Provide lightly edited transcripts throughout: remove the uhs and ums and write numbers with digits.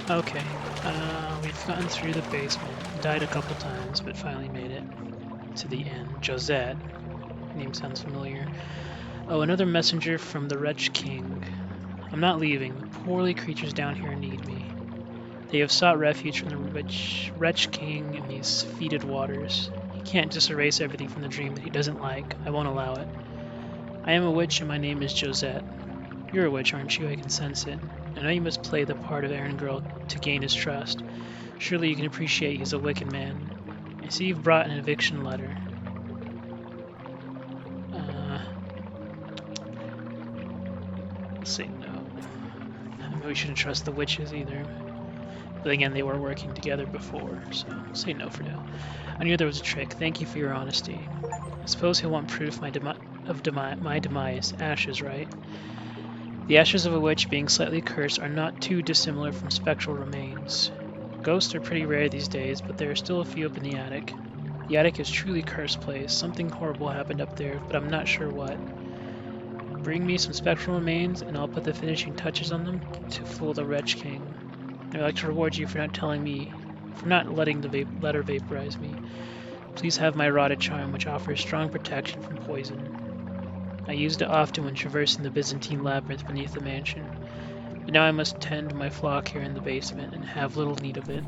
Okay, we've gotten through the basement, died a couple times, but finally made it to the end. Josette, name sounds familiar. Oh, another messenger from the Wretch King. I'm not leaving. The poorly creatures down here need me. They have sought refuge from the Wretch King in these fetid waters. He can't just erase everything from the dream that he doesn't like. I won't allow it. I am a witch and my name is Josette. You're a witch, aren't you? I can sense it. I know you must play the part of errand girl to gain his trust. Surely you can appreciate he's a wicked man. I see you've brought an eviction letter. Let's say no. Maybe we shouldn't trust the witches either. But again, they were working together before, so I'll say no for now. I knew there was a trick. Thank you for your honesty. I suppose he'll want proof my demise. Ashes, right? The ashes of a witch being slightly cursed are not too dissimilar from spectral remains. Ghosts are pretty rare these days, but there are still a few up in the attic. The attic is truly cursed place. Something horrible happened up there, but I'm not sure what. Bring me some spectral remains, and I'll put the finishing touches on them to fool the Wretch King. I'd like to reward you for not letting the letter vaporize me. Please have my rotted charm, which offers strong protection from poison. I used it often when traversing the Byzantine labyrinth beneath the mansion, but now I must tend my flock here in the basement and have little need of it.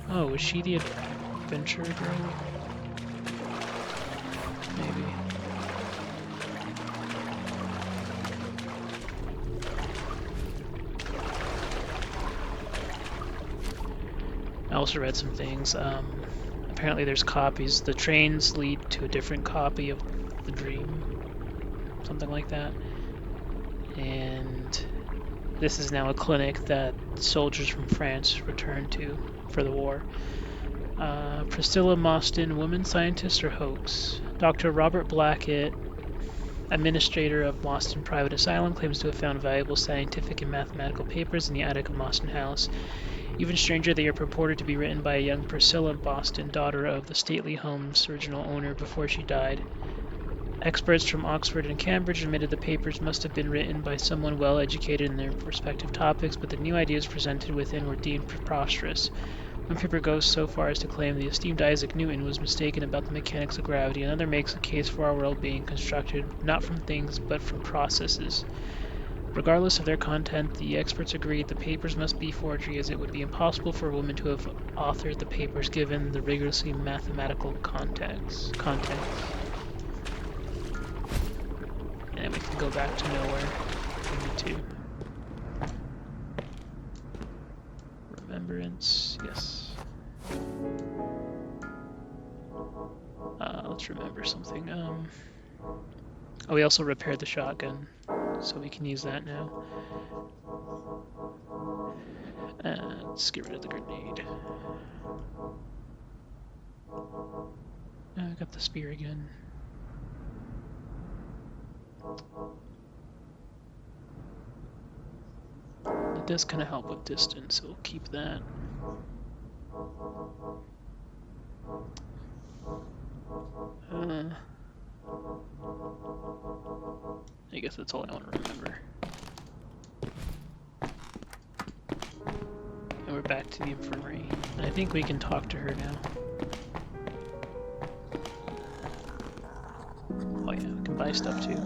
Oh, is she the adventure girl? Maybe. I also read some things. Apparently there's copies. The trains lead to a different copy of the dream. Something like that. And this is now a clinic that soldiers from France return to for the war. Priscilla Mostyn, woman scientist or hoax? Dr. Robert Blackett, administrator of Mostyn Private Asylum, claims to have found valuable scientific and mathematical papers in the attic of Mostyn House. Even stranger, they are purported to be written by a young Priscilla Mostyn, daughter of the stately home's original owner before she died. Experts from Oxford and Cambridge admitted the papers must have been written by someone well educated in their respective topics, but the new ideas presented within were deemed preposterous. One paper goes so far as to claim the esteemed Isaac Newton was mistaken about the mechanics of gravity. Another makes a case for our world being constructed not from things but from processes. Regardless of their content, the experts agreed the papers must be forgery, as it would be impossible for a woman to have authored the papers given the rigorously mathematical context. And we can go back to nowhere if we need to. Remembrance, yes. Let's remember something. Oh, we also repaired the shotgun, so we can use that now. Let's get rid of the grenade. I got the spear again. It does kind of help with distance, so we'll keep that. I guess that's all I want to remember. And we're back to the infirmary. I think we can talk to her now. Oh yeah, we can buy stuff too.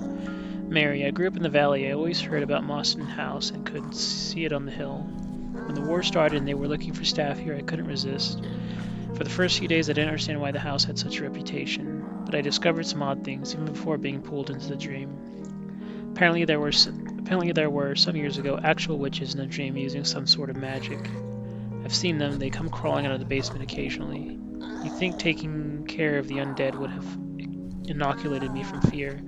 Mary, I grew up in the valley. I always heard about Mostyn House and could see it on the hill. When the war started and they were looking for staff here, I couldn't resist. For the first few days I didn't understand why the house had such a reputation, but I discovered some odd things even before being pulled into the dream. Apparently there were some years ago actual witches in the dream using some sort of magic. I've seen them. They come crawling out of the basement occasionally. You'd think taking care of the undead would have inoculated me from fear.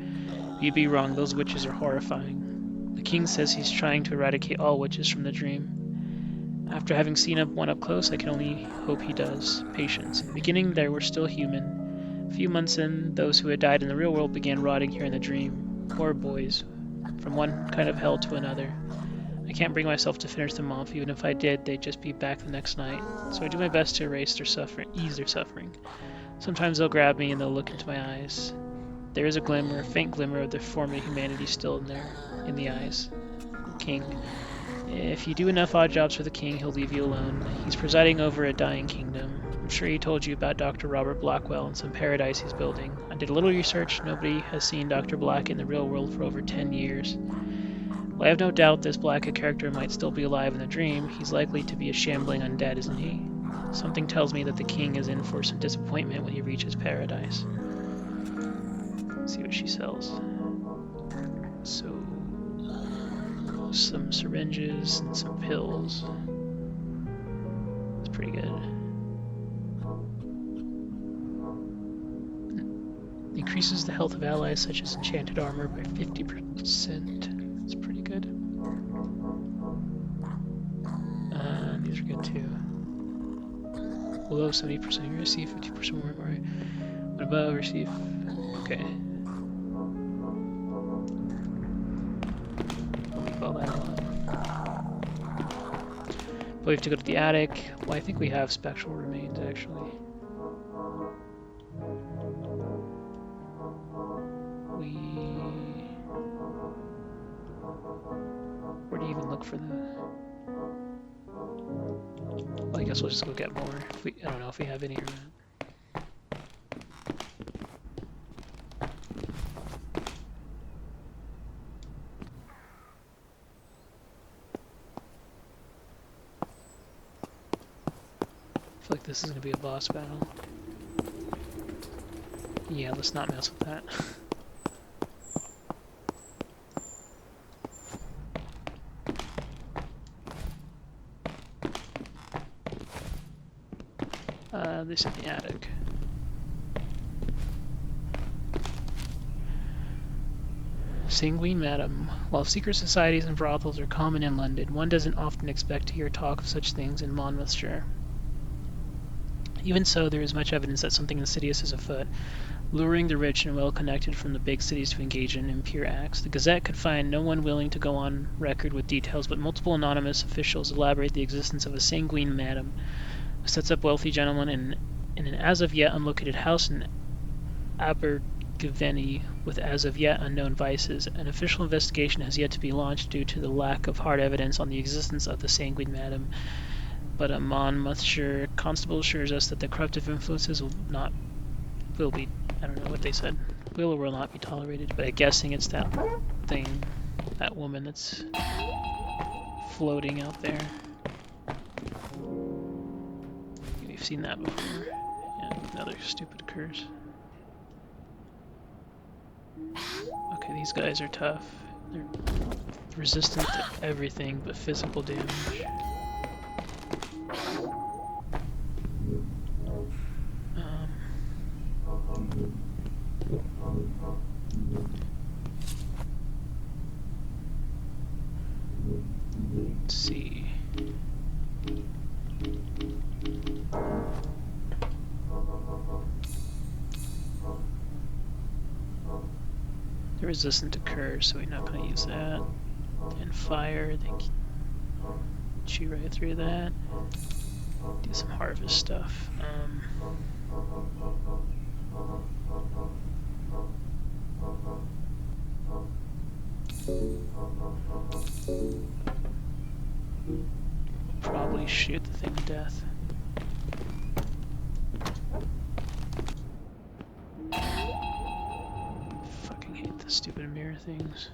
You'd be wrong. Those witches are horrifying. The king says he's trying to eradicate all witches from the dream. After having seen one up close, I can only hope he does. Patience. In the beginning, they were still human. A few months in, those who had died in the real world began rotting here in the dream. Poor boys. From one kind of hell to another. I can't bring myself to finish them off. Even if I did, they'd just be back the next night. So I do my best to ease their suffering. Sometimes they'll grab me and they'll look into my eyes. There is a faint glimmer of the form of humanity still in the eyes. King. If you do enough odd jobs for the king, he'll leave you alone. He's presiding over a dying kingdom. I'm sure he told you about Dr. Robert Blackwell and some paradise he's building. I did a little research. Nobody has seen Dr. Black in the real world for over 10 years. Well, I have no doubt this Black character might still be alive in the dream. He's likely to be a shambling undead, isn't he? Something tells me that the king is in for some disappointment when he reaches paradise. Let's see what she sells. So, some syringes and some pills. That's pretty good. Increases the health of allies such as enchanted armor by 50%. That's pretty good. These are good too. Below 70%, you receive 50% more memory. What above receive? Okay. I'll leave all that alone. But we have to go to the attic. Well, I think we have spectral remains actually. Where do you even look for the... Well, I guess we'll just go get more. I don't know if we have any or not. I feel like this is going to be a boss battle. Yeah, let's not mess with that. This in the attic. Sanguine Madam. While secret societies and brothels are common in London, one doesn't often expect to hear talk of such things in Monmouthshire. Even so, there is much evidence that something insidious is afoot, luring the rich and well-connected from the big cities to engage in impure acts. The Gazette could find no one willing to go on record with details, but multiple anonymous officials elaborate the existence of a sanguine madam who sets up wealthy gentlemen in an as-of-yet unlocated house in Abergavenny with as-of-yet unknown vices. An official investigation has yet to be launched due to the lack of hard evidence on the existence of the sanguine madam, but a Monmouthshire constable assures us that the corruptive influences will be, I don't know what they said, will or will not be tolerated, but I'm guessing it's that thing, that woman that's floating out there. We've seen that before. Yeah, another stupid curse. Okay, these guys are tough. They're resistant to everything but physical damage. Let's see. They're resistant to curse, so we're not going to use that. And fire, they chew right through that. Do some harvest stuff. Probably shoot the thing to death. Fucking hate the stupid mirror things.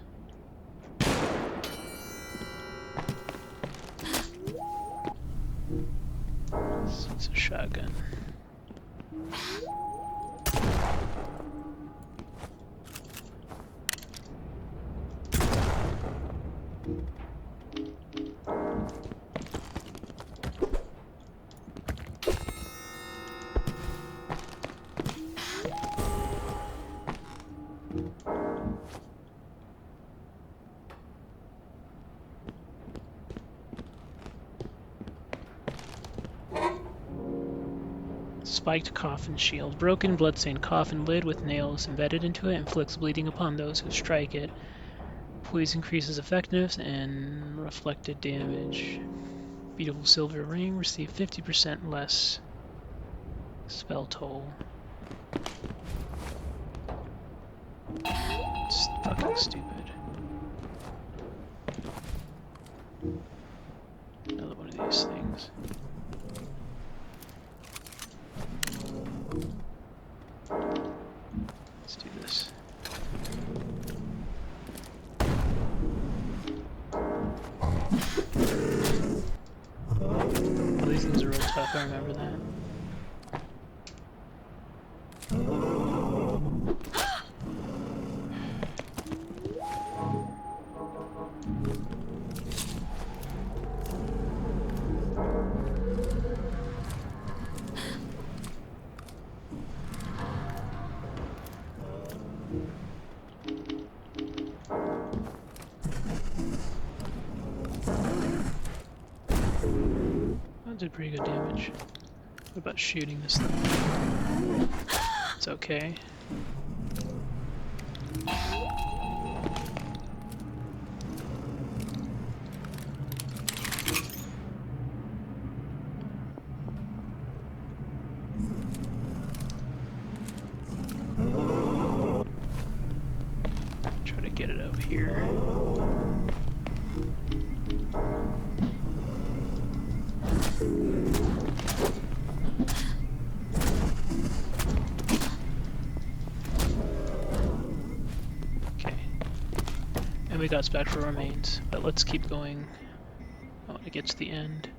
It's a shotgun. Spiked coffin shield. Broken, bloodstained coffin lid with nails embedded into it inflicts bleeding upon those who strike it. Poise increases effectiveness and reflected damage. Beautiful silver ring. Receive 50% less spell toll. It's fucking stupid. these things. Let's do this. Oh, these things are real tough, I remember that. That did pretty good damage. What about shooting this thing? It's okay. Try to get it over here. And we got spectral remains, but let's keep going. I want to get to the end.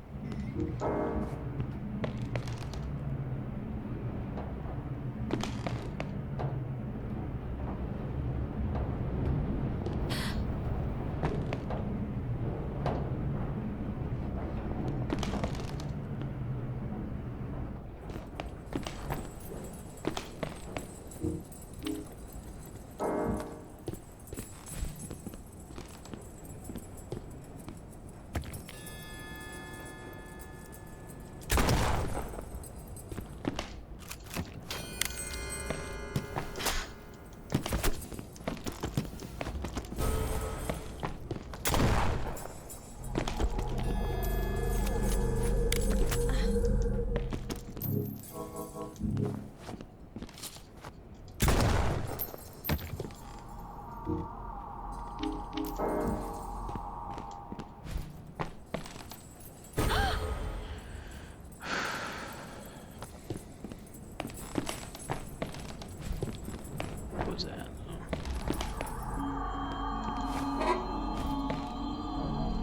What was that?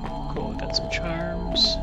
Oh. Cool, I got some charms.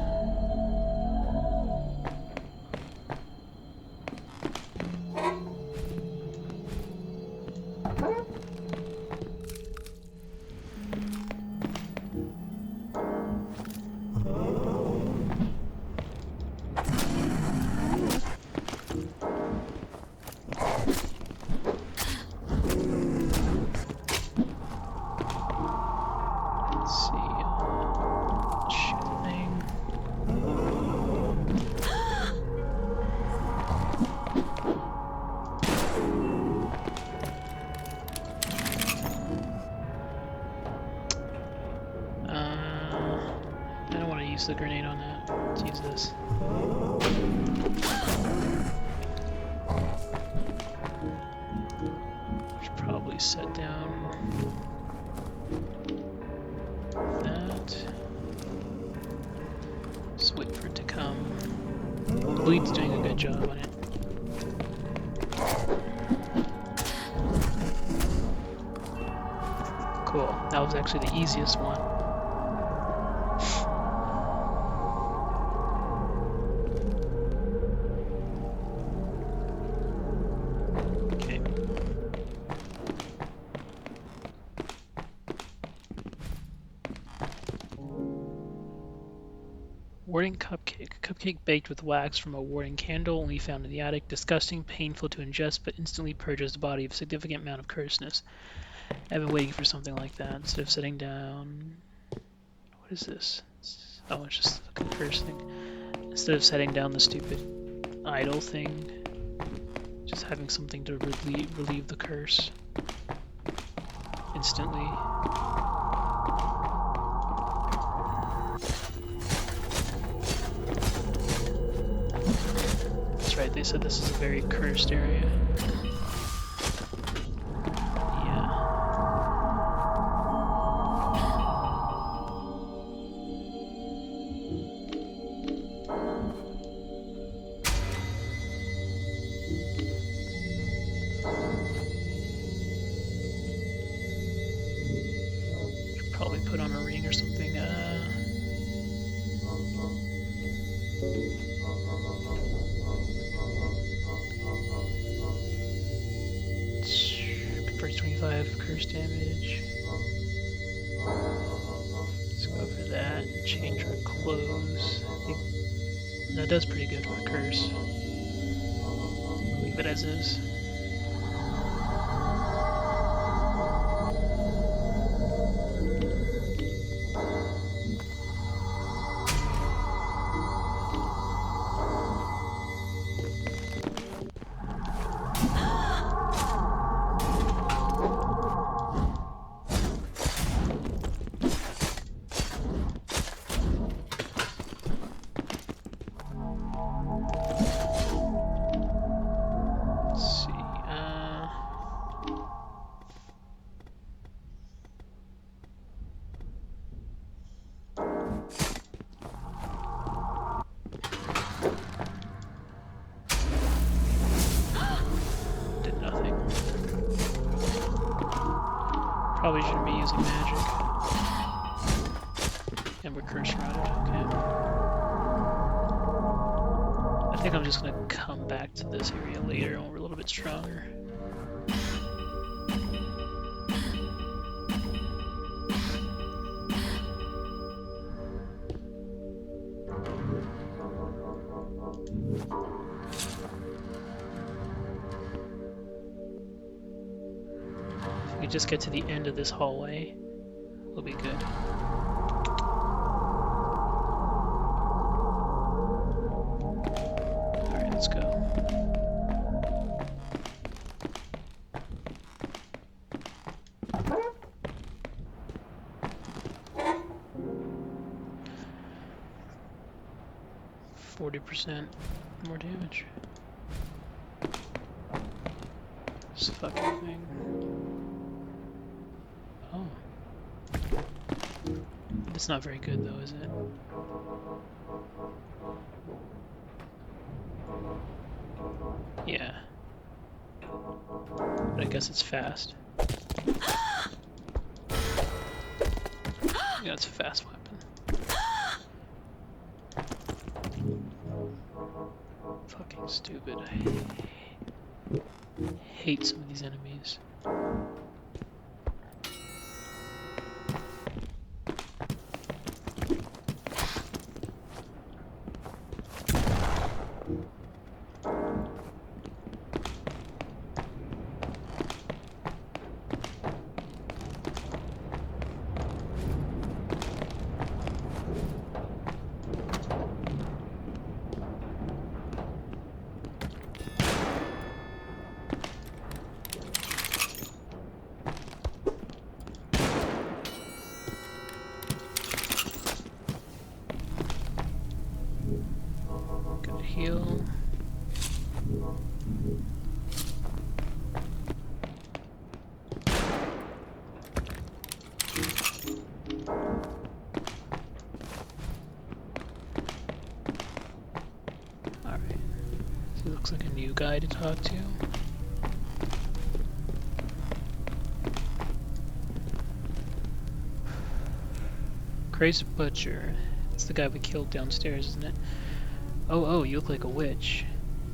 The grenade on that. Let's use this. Should probably set down that. Just wait for it to come. Bleed's doing a good job on it. Cool. That was actually the easiest one. Warding cupcake. Cupcake baked with wax from a warding candle, only found in the attic. Disgusting, painful to ingest, but instantly purges the body of a significant amount of curseness. I've been waiting for something like that. Instead of sitting down... What is this? Oh, it's just a fucking curse thing. Instead of setting down the stupid idol thing, just having something to relieve the curse. Instantly. That's right, they said this is a very cursed area. Yeah. 25 curse damage. Let's go for that and change our clothes. I think that does pretty good for a curse. Leave it as is. Probably shouldn't be using magic. And we're curse routed, okay. I think I'm just gonna come back to this area later when we're a little bit stronger. If we just get to the end of this hallway, we'll be good. Alright, let's go. %, more damage. This fucking thing. Oh. It's not very good though, is it? Yeah. But I guess it's fast. Yeah, it's a fast weapon. Fucking stupid. I hate some of these enemies. Heal. Alright. So he looks like a new guy to talk to. Grace Butcher. It's the guy we killed downstairs, isn't it? Oh, you look like a witch.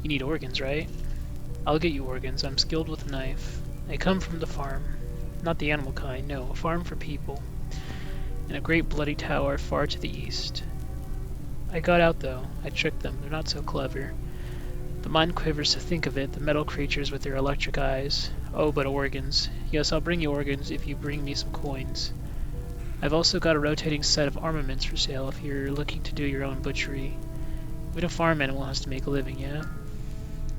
You need organs, right? I'll get you organs. I'm skilled with a knife. I come from the farm. Not the animal kind, no. A farm for people. In a great bloody tower far to the east. I got out, though. I tricked them. They're not so clever. The mind quivers to think of it, the metal creatures with their electric eyes. Oh, but organs. Yes, I'll bring you organs if you bring me some coins. I've also got a rotating set of armaments for sale if you're looking to do your own butchery. Even a farm animal has to make a living, yeah?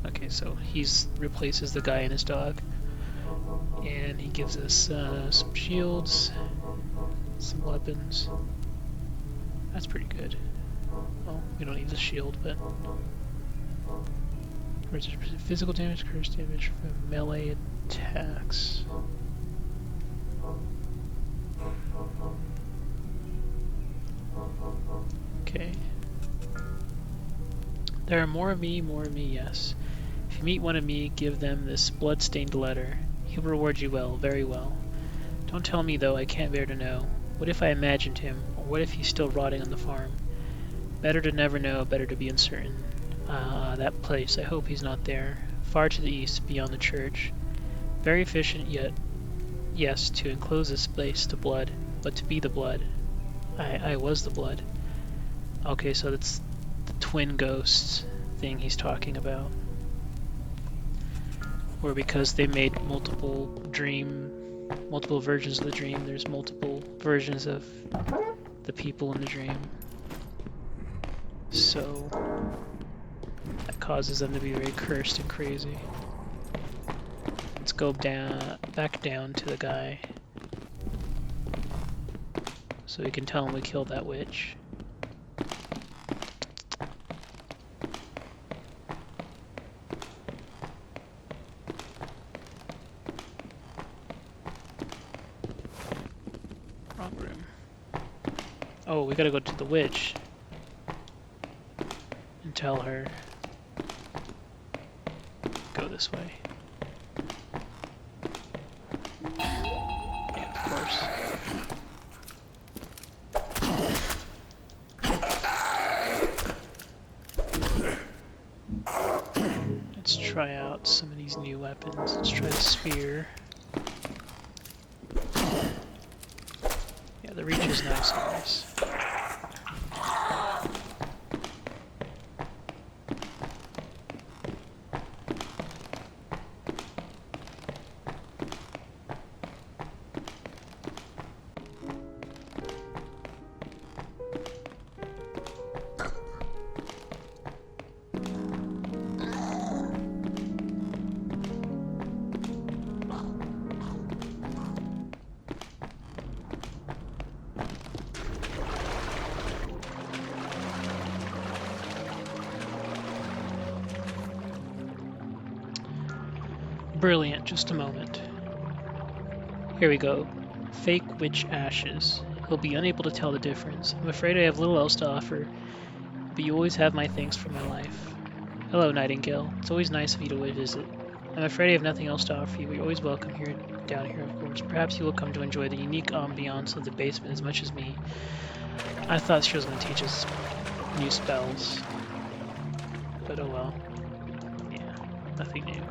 Okay, so he's replaces the guy and his dog. And he gives us some shields, some weapons. That's pretty good. Well, we don't need the shield, but... Physical damage, curse damage from melee attacks. Okay. There are more of me, yes. If you meet one of me, give them this blood-stained letter. He'll reward you well, very well. Don't tell me, though, I can't bear to know. What if I imagined him, or what if he's still rotting on the farm? Better to never know, better to be uncertain. That place, I hope he's not there. Far to the east, beyond the church. Very efficient, yet Yes, to enclose this place to blood, but to be the blood. I was the blood. Okay, so that's the twin ghosts thing he's talking about. Or because they made multiple versions of the dream, there's multiple versions of the people in the dream. So that causes them to be very cursed and crazy. Let's go back down to the guy, so we can tell him we killed that witch. Wrong room. Oh, we gotta go to the witch and tell her. Go this way. Yeah, of course. Let's try out some of these new weapons. Let's try the spear. Yeah, the reach is nice on this. Brilliant, just a moment. Here we go. Fake witch ashes. He'll be unable to tell the difference. I'm afraid I have little else to offer, but you always have my thanks for my life. Hello, Nightingale. It's always nice of you to visit. I'm afraid I have nothing else to offer you, but you're always welcome down here, of course. Perhaps you will come to enjoy the unique ambiance of the basement as much as me. I thought she was going to teach us new spells, but oh well. Yeah, nothing new.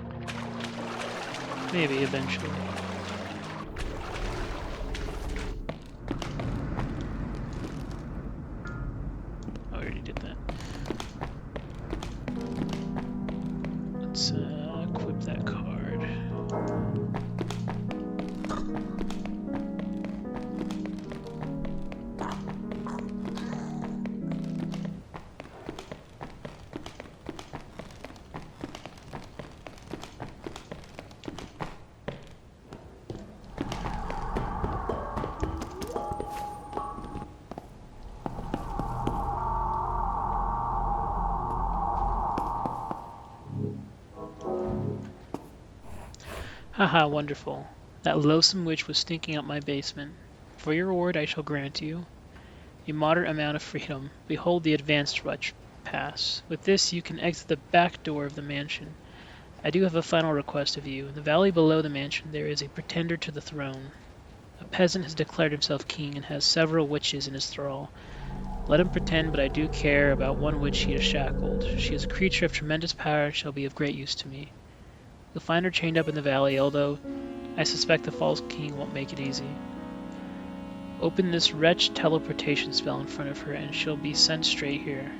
Maybe eventually. Oh, I already did that. Let's equip that card. Haha, wonderful. That loathsome witch was stinking up my basement. For your reward I shall grant you a moderate amount of freedom. Behold the advanced Wretch pass. With this you can exit the back door of the mansion. I do have a final request of you. In the valley below the mansion there is a pretender to the throne. A peasant has declared himself king and has several witches in his thrall. Let him pretend, but I do care about one witch he has shackled. She is a creature of tremendous power and shall be of great use to me. You'll find her chained up in the valley, although I suspect the false king won't make it easy. Open this wretch teleportation spell in front of her, and she'll be sent straight here.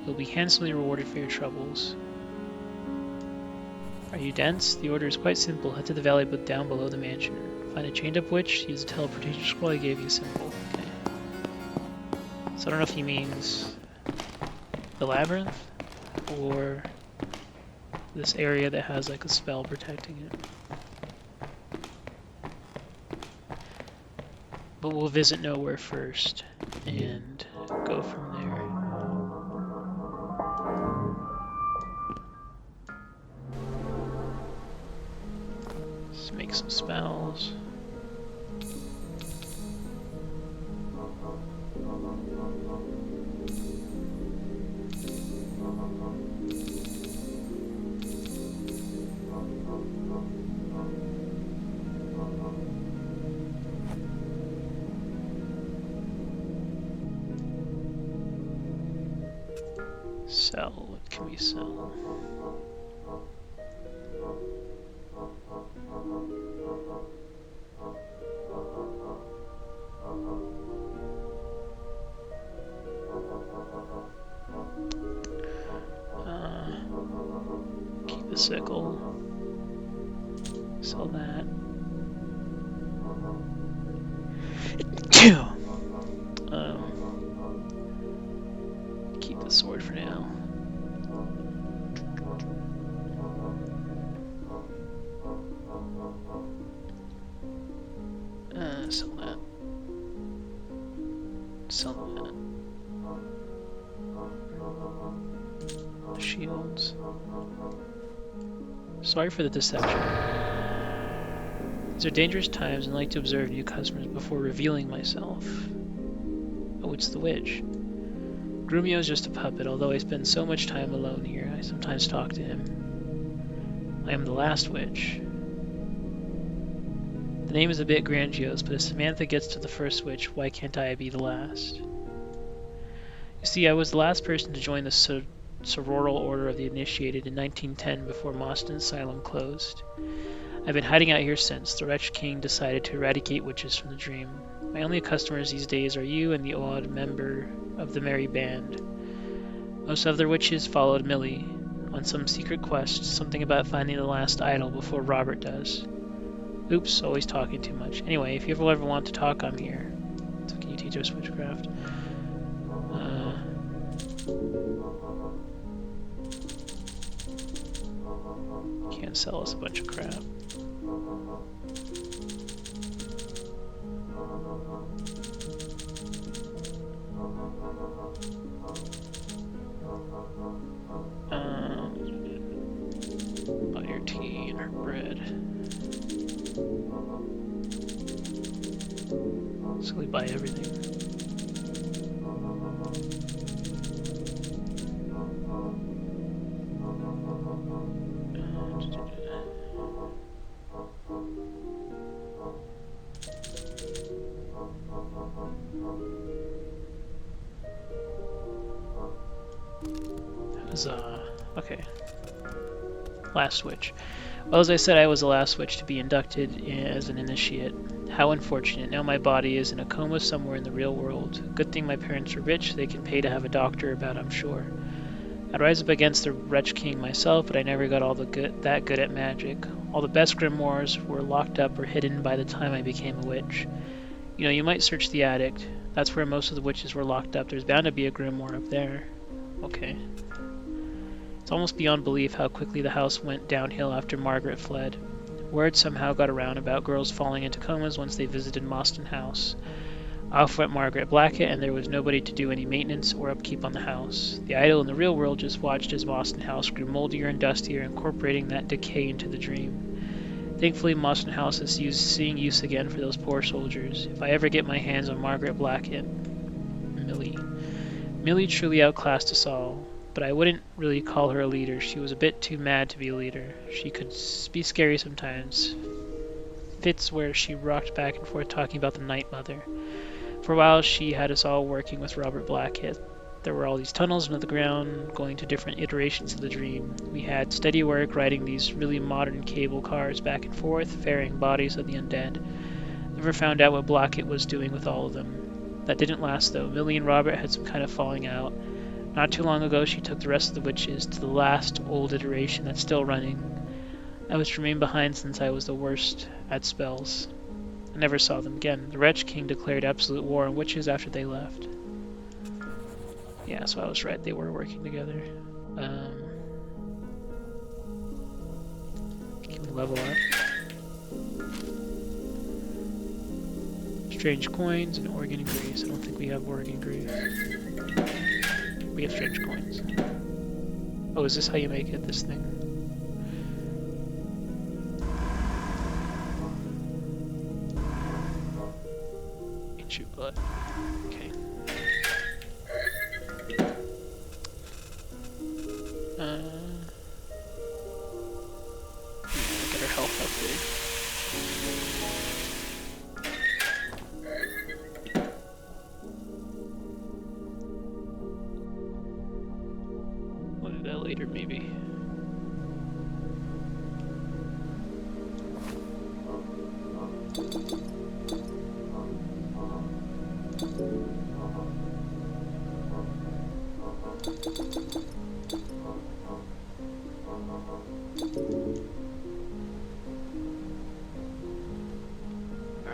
You'll be handsomely rewarded for your troubles. Are you dense? The order is quite simple. Head to the valley but down below the mansion. Find a chained up witch, use the teleportation scroll I gave you. Simple. Okay. So I don't know if he means the labyrinth, or this area that has like a spell protecting it. But we'll visit nowhere first and go from there. Let's make some spells. Sell. What can we sell? Keep a sickle. Sell that. Keep the sword for now. Sell that. Sell that. Shields. Sorry for the deception. These are dangerous times and I like to observe new customers before revealing myself. Oh, it's the witch. Grumio is just a puppet, although I spend so much time alone here, I sometimes talk to him. I am the last witch. The name is a bit grandiose, but if Samantha gets to the first witch, why can't I be the last? You see, I was the last person to join the Sororal Order of the Initiated in 1910 before Moston Asylum closed. I've been hiding out here since. The Wretch King decided to eradicate witches from the dream. My only customers these days are you and the odd member of the merry band. Most other witches followed Millie on some secret quest, something about finding the last idol before Robert does. Oops, always talking too much. Anyway, if you ever want to talk, I'm here. So can you teach us witchcraft? Can't sell us a bunch of crap. Buy your tea and her bread. So we buy everything. Okay. Last witch. Well, as I said, I was the last witch to be inducted as an initiate. How unfortunate. Now my body is in a coma somewhere in the real world. Good thing my parents are rich, they can pay to have a doctor about, I'm sure. I'd rise up against the Wretch King myself, but I never got that good at magic. All the best grimoires were locked up or hidden by the time I became a witch. You know, you might search the attic. That's where most of the witches were locked up. There's bound to be a grimoire up there. Okay. It's almost beyond belief how quickly the house went downhill after Margaret fled. Word somehow got around about girls falling into comas once they visited Moston House. Off went Margaret Blackett, and there was nobody to do any maintenance or upkeep on the house. The idol in the real world just watched as Moston House grew moldier and dustier, incorporating that decay into the dream. Thankfully, Moston House is seeing use again for those poor soldiers. If I ever get my hands on Margaret Blackett... Millie truly outclassed us all. But I wouldn't really call her a leader. She was a bit too mad to be a leader. She could be scary sometimes. Fits where she rocked back and forth talking about the Night Mother. For a while she had us all working with Robert Blackett. There were all these tunnels under the ground, going to different iterations of the dream. We had steady work riding these really modern cable cars back and forth, ferrying bodies of the undead. Never found out what Blackett was doing with all of them. That didn't last though. Millie and Robert had some kind of falling out. Not too long ago, she took the rest of the witches to the last old iteration that's still running. I was to remain behind since I was the worst at spells. I never saw them again. The Wretch King declared absolute war on witches after they left. Yeah, so I was right. They were working together. Can we level up? Strange coins and Oregon Grease. I don't think we have Oregon Grease. We have strange coins. Oh, is this how you make it, this thing? Eat your butt. Okay. Get our health upgrade. Later, maybe.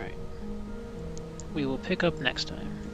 Alright. We will pick up next time.